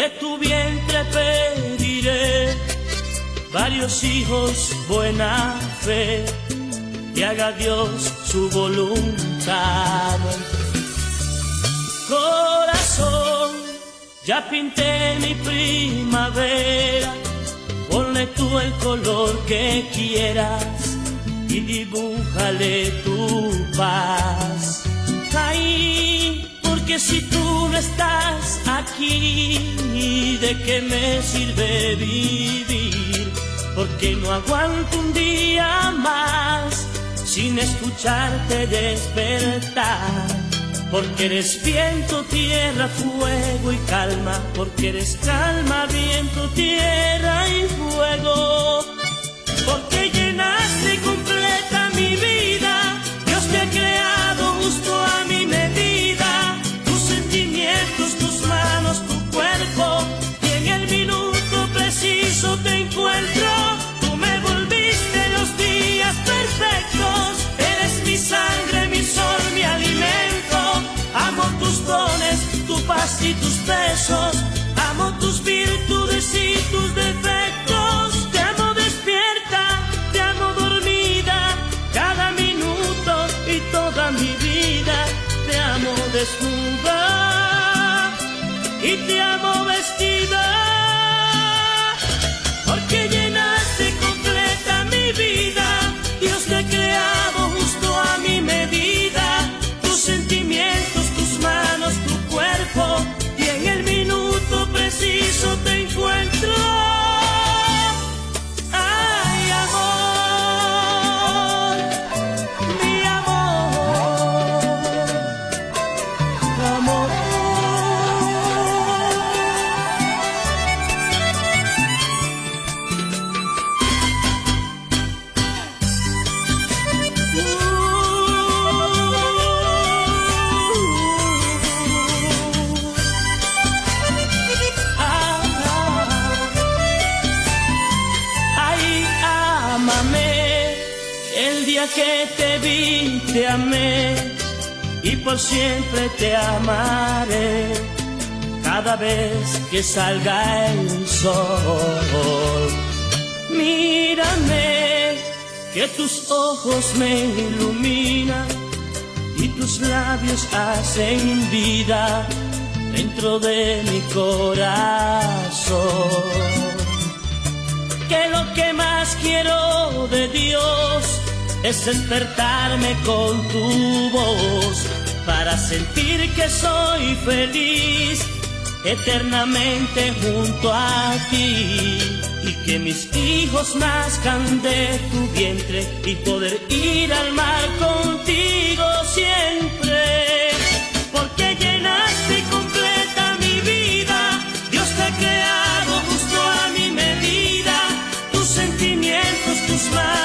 de tu vientre pediré varios hijos, buena fe, que haga Dios su voluntad. Corazón, ya pinté mi primavera, ponle tú el color que quieras y dibújale tu paz. Ay, porque si tú no estás aquí, ¿de qué me sirve vivir? Porque no aguanto un día más sin escucharte despertar. Porque eres viento, tierra, fuego y calma. Porque eres calma, viento, tierra y fuego. Porque llenaste completa mi vida. Dios te ha creado justo a mi medida. Tus sentimientos, tus manos, tu cuerpo. Y en el minuto preciso te encuentro. Tú me volviste los días perfectos. Eres mi sangre, mi sol, mi alimento. Amo tus dones, tu paz y tus besos. Amo tus virtudes y tus defectos. Te amo despierta, te amo dormida, cada minuto y toda mi vida. Te amo desnuda y te amo vestida. Porque llenaste completa mi vida. Dios te ha creado justo a mi medida. Tus sentimientos, tus manos, tu cuerpo. Y en el minuto preciso te encuentro. Ay, amor, mi amor, amor. El día que te vi, te amé y por siempre te amaré. Cada vez que salga el sol, mírame, que tus ojos me iluminan y tus labios hacen vida dentro de mi corazón. Que lo que más quiero de Dios es despertarme con tu voz para sentir que soy feliz eternamente junto a ti, y que mis hijos nazcan de tu vientre y poder ir al mar contigo siempre. Porque llenaste completa mi vida. Dios te ha creado justo a mi medida. Tus sentimientos, tus manos,